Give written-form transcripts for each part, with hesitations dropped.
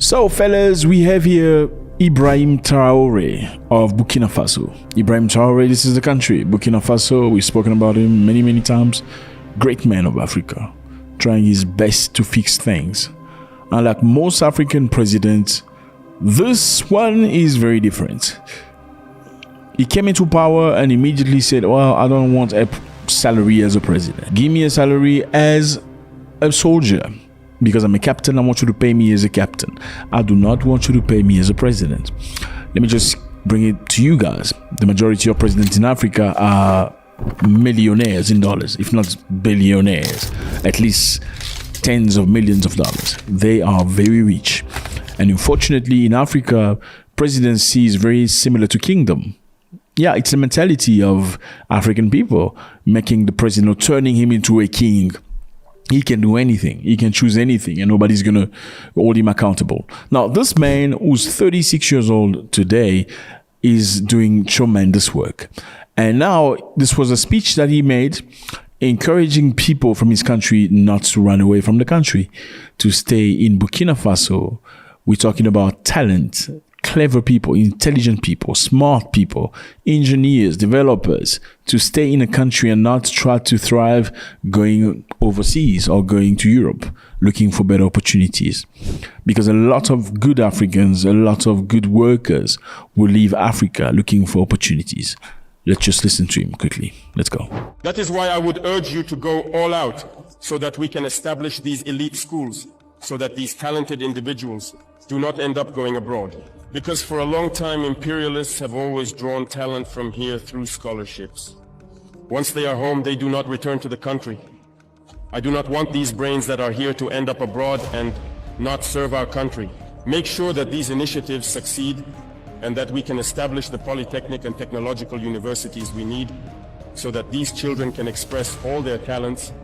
So fellas, we have here Ibrahim Traore of Burkina Faso. Ibrahim Traore, this is the country. Burkina Faso, we've spoken about him many times. Great man of Africa, trying his best to fix things. Unlike most African presidents, this one is very different. He came into power and immediately said, well, I don't want a salary as a president. Give me a salary as a soldier. Because I'm a captain, I want you to pay me as a captain. I do not want you to pay me as a president. Let me just bring it to you guys. The majority of presidents in Africa are millionaires in dollars, if not billionaires, at least tens of millions of dollars. They are very rich. And unfortunately, in Africa, presidency is very similar to kingdom. Yeah, it's the mentality of African people, making the president or turning him into a king. He can do anything. He can choose anything and nobody's going to hold him accountable. Now, this man who's 36 years old today is doing tremendous work. And now this was a speech that he made encouraging people from his country not to run away from the country, to stay in Burkina Faso. We're talking about talent, clever people, intelligent people, smart people, engineers, developers, to stay in a country and not try to thrive going overseas or going to Europe, looking for better opportunities. Because a lot of good Africans, a lot of good workers will leave Africa looking for opportunities. Let's just listen to him quickly. Let's go. That is why I would urge you to go all out so that we can establish these elite schools, so that these talented individuals do not end up going abroad. Because for a long time, imperialists have always drawn talent from here through scholarships. Once they are home, they do not return to the country. I do not want these brains that are here to end up abroad and not serve our country. Make sure that these initiatives succeed and that we can establish the polytechnic and technological universities we need so that these children can express all their talents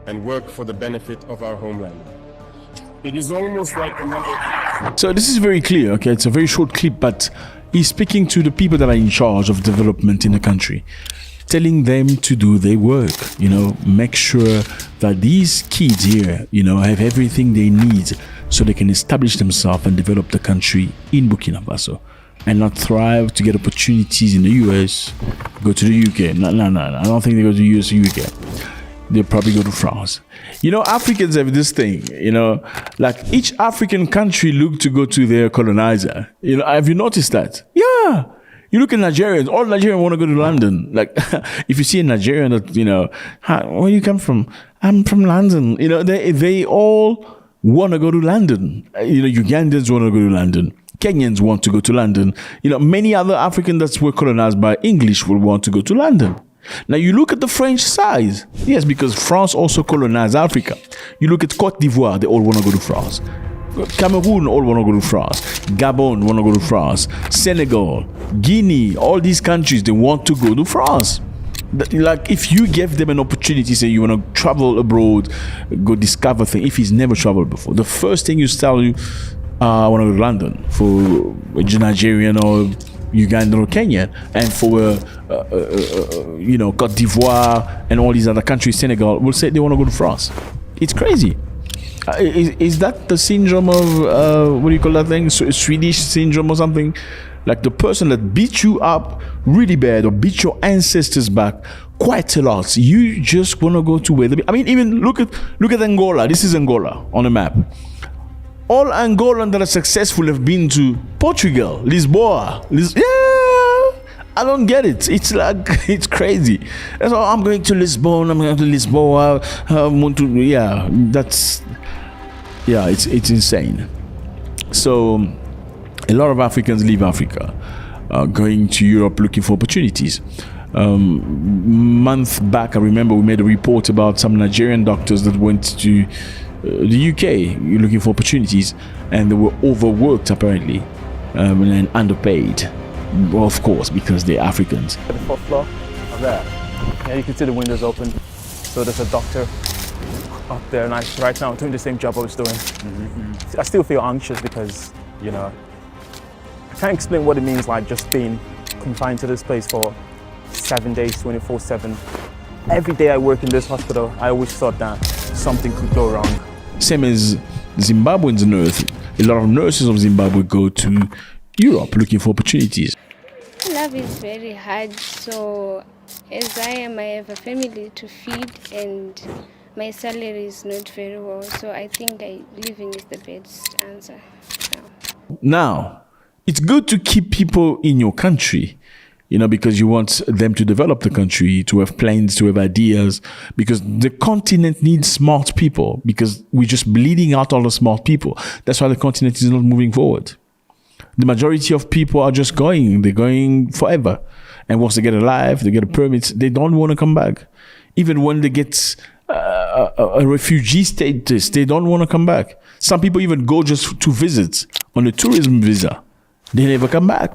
and work for the benefit of our homeland. It is almost like another... So this is very clear, okay? It's a very short clip, but he's speaking to the people that are in charge of development in the country, telling them to do their work, make sure that these kids here, have everything they need so they can establish themselves and develop the country in Burkina Faso and not thrive to get opportunities in the US, go to the UK. No, I don't think they go to the US or UK. They'll probably go to France. Africans have this thing, like each African country look to go to their colonizer. Have you noticed that? Yeah. You look at Nigerians, all Nigerians want to go to London. Like, if you see a Nigerian that, where you come from? I'm from London. They all want to go to London. Ugandans want to go to London. Kenyans want to go to London. Many other Africans that were colonized by English will want to go to London. Now you look at the French side. Yes, because France also colonized Africa. You look at Cote d'Ivoire, they all want to go to France. Cameroon all want to go to France. Gabon want to go to France. Senegal, Guinea, all these countries, they want to go to France. Like if you give them an opportunity, say you want to travel abroad, go discover things, if he's never traveled before, the first thing you tell you, I want to go to London for a Nigerian or Ugandan or Kenyan, and for Cote d'Ivoire and all these other countries, Senegal, will say they want to go to France. It's crazy. Is that the syndrome of what do you call that thing? Swedish syndrome or something? Like the person that beat you up really bad or beat your ancestors back quite a lot. You just want to go to where even look at Angola. This is Angola on a map. All Angolans that are successful have been to Portugal, Lisboa. I don't get it. It's like, it's crazy. So I'm going to Lisbon, I'm going to Lisboa. It's insane. So a lot of Africans leave Africa, going to Europe looking for opportunities. Month back, I remember we made a report about some Nigerian doctors that went to the UK looking for opportunities, and they were overworked apparently, and underpaid, well, of course, because they're Africans. The fourth floor of there, you can see the windows open, so there's a doctor up there, and right now I'm doing the same job I was doing. Mm-hmm. I still feel anxious because I can't explain what it means, like just being confined to this place for 7 days, 24/7. Every day I work in this hospital, I always thought that something could go wrong. Same as Zimbabweans nurse, a lot of nurses of Zimbabwe go to Europe looking for opportunities. Love is very hard, so as I have a family to feed and my salary is not very well, so I think living is the best answer. Now, it's good to keep people in your country, because you want them to develop the country, to have plans, to have ideas, because the continent needs smart people, because we're just bleeding out all the smart people. That's why the continent is not moving forward. The majority of people are just they're going forever. And once they get a life, they get a permit, they don't want to come back. Even when they get a refugee status, they don't want to come back. Some people even go just to visit on a tourism visa. They never come back.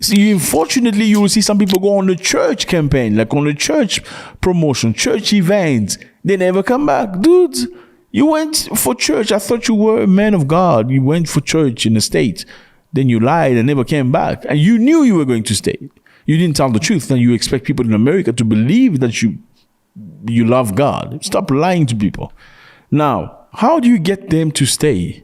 See, unfortunately, you will see some people go on the church campaign, like on the church promotion, church events. They never come back. Dudes, you went for church. I thought you were a man of God. You went for church in the States. Then you lied and never came back. And you knew you were going to stay. You didn't tell the truth. Then you expect people in America to believe that you love God. Stop lying to people. Now, how do you get them to stay?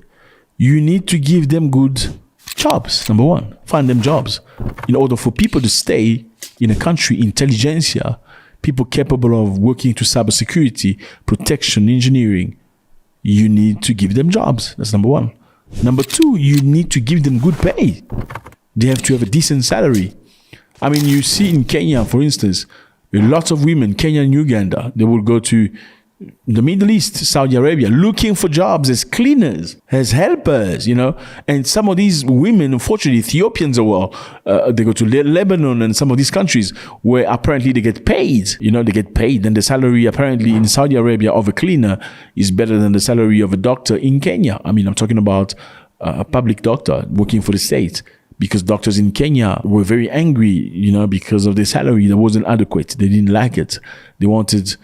You need to give them good jobs, number one. Find them jobs. In order for people to stay in a country, intelligentsia, people capable of working to cybersecurity, protection, engineering, you need to give them jobs. That's number one. Number two, you need to give them good pay. They have to have a decent salary. I mean, you see in Kenya, for instance, lots of women, Kenya and Uganda, they will go to the Middle East, Saudi Arabia, looking for jobs as cleaners, as helpers, And some of these women, unfortunately, Ethiopians as well, they go to Lebanon and some of these countries where apparently they get paid. They get paid. And the salary apparently in Saudi Arabia of a cleaner is better than the salary of a doctor in Kenya. I mean, I'm talking about a public doctor working for the state. Because doctors in Kenya were very angry, because of their salary that wasn't adequate. They didn't like it. They wanted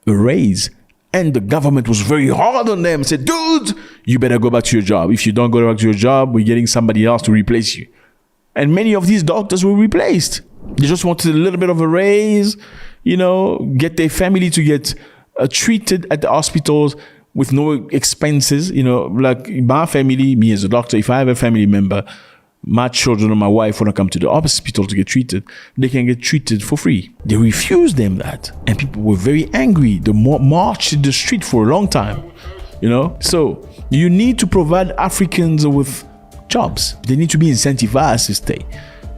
a raise. And the government was very hard on them. Said, dude, you better go back to your job. If you don't go back to your job, we're getting somebody else to replace you. And many of these doctors were replaced. They just wanted a little bit of a raise, get their family to get treated at the hospitals with no expenses. Like my family, me as a doctor, if I have a family member, my children or my wife want to come to the hospital to get treated, they can get treated for free. They refused them that. And people were very angry. They marched in the street for a long time, So you need to provide Africans with jobs. They need to be incentivized to stay.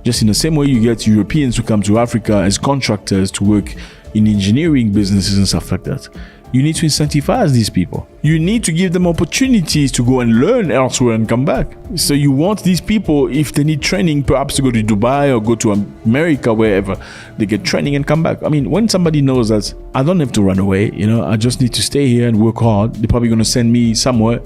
Just in the same way you get Europeans who come to Africa as contractors to work in engineering businesses and stuff like that. You need to incentivize these people. You need to give them opportunities to go and learn elsewhere and come back. So you want these people, if they need training, perhaps to go to Dubai or go to America, wherever, they get training and come back. I mean, when somebody knows that I don't have to run away, I just need to stay here and work hard, they're probably going to send me somewhere,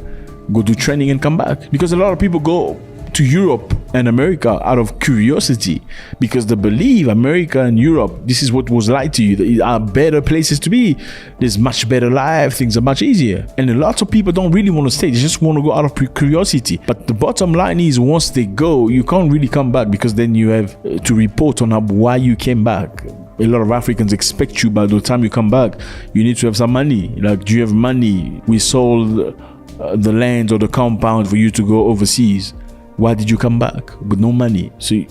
go do training and come back. Because a lot of people go to Europe and America out of curiosity because they believe America and Europe, this is what was lied to you, they are better places to be. There's much better life, things are much easier. And a lot of people don't really want to stay, they just want to go out of curiosity. But the bottom line is, once they go, you can't really come back, because then you have to report on why you came back. A lot of Africans expect you, by the time you come back, you need to have some money. Like, do you have money? We sold the land or the compound for you to go overseas. Why did you come back with no money? So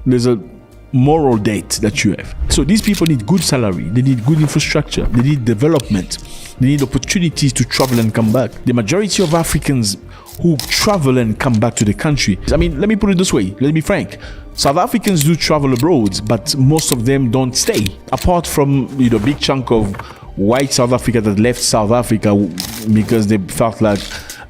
there's a moral debt that you have. So these people need good salary. They need good infrastructure. They need development. They need opportunities to travel and come back. The majority of Africans who travel and come back to the country, I mean, let me put it this way. Let me be frank. South Africans do travel abroad, but most of them don't stay. Apart from, big chunk of white South Africa that left South Africa because they felt like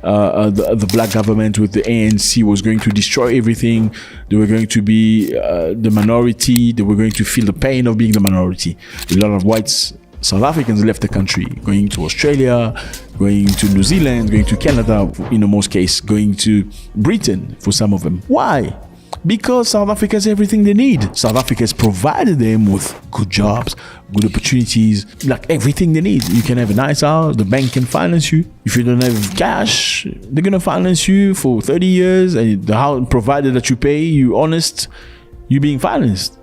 the black government with the ANC was going to destroy everything. They were going to be the minority. They were going to feel the pain of being the minority. A lot of white South Africans left the country, going to Australia, going to New Zealand, going to Canada, in the most case, going to Britain for some of them. Why? Because South Africa has everything they need. South Africa has provided them with good jobs, good opportunities, like everything they need. You can have a nice house, the bank can finance you. If you don't have cash, they're going to finance you for 30 years, and the house, provided that you pay, you're honest, you're being financed.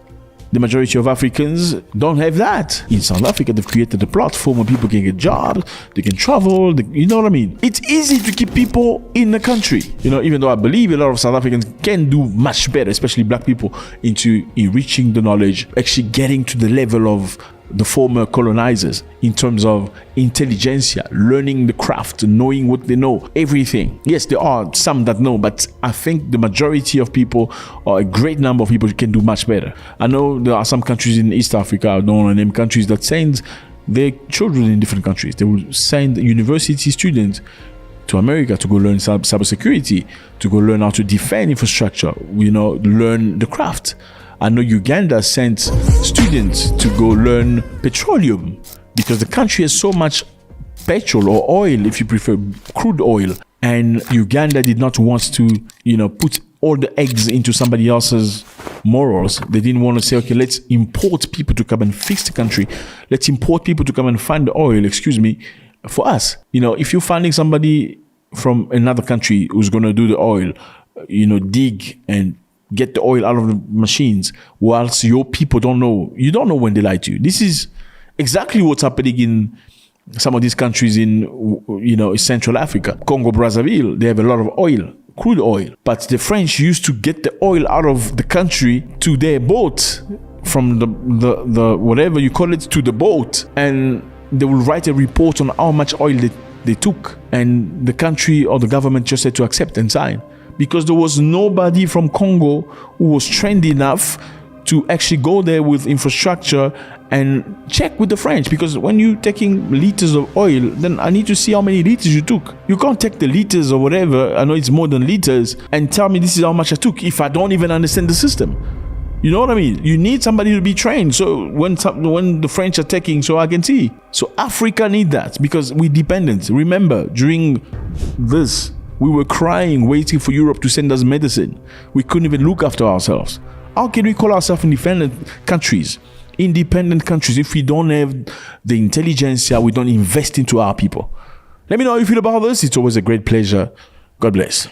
The majority of Africans don't have that. In South Africa, they've created a platform where people can get jobs, they can travel, you know what I mean? It's easy to keep people in the country. You know, even though I believe a lot of South Africans can do much better, especially black people, into enriching the knowledge, actually getting to the level of the former colonizers in terms of intelligentsia, learning the craft, knowing what they know, everything. Yes, there are some that know, but I think the majority of people, or a great number of people, can do much better. I know there are some countries in East Africa, I don't want to name countries, that send their children in different countries. They will send university students to America to go learn cybersecurity, to go learn how to defend infrastructure, you know, learn the craft. I know Uganda sent students to go learn petroleum because the country has so much petrol or oil, if you prefer, crude oil. And Uganda did not want to, you know, put all the eggs into somebody else's morals. They didn't want to say, okay, let's import people to come and fix the country. Let's import people to come and find the oil, for us. You know, if you're finding somebody from another country who's going to do the oil, you know, dig and get the oil out of the machines, whilst your people don't know. You don't know when they lie to you. This is exactly what's happening in some of these countries in, you know, Central Africa. Congo, Brazzaville, they have a lot of oil, crude oil. But the French used to get the oil out of the country to their boat, from the whatever you call it, to the boat. And they will write a report on how much oil they took. And the country or the government just had to accept and sign. Because there was nobody from Congo who was trained enough to actually go there with infrastructure and check with the French. Because when you're taking liters of oil, then I need to see how many liters you took. You can't take the liters or whatever, I know it's more than liters, and tell me this is how much I took if I don't even understand the system. You know what I mean? You need somebody to be trained. So when the French are taking, so I can see. So Africa need that because we're dependent. Remember, during this, we were crying, waiting for Europe to send us medicine. We couldn't even look after ourselves. How can we call ourselves independent countries if we don't have the intelligentsia, we don't invest into our people? Let me know how you feel about this. It's always a great pleasure. God bless.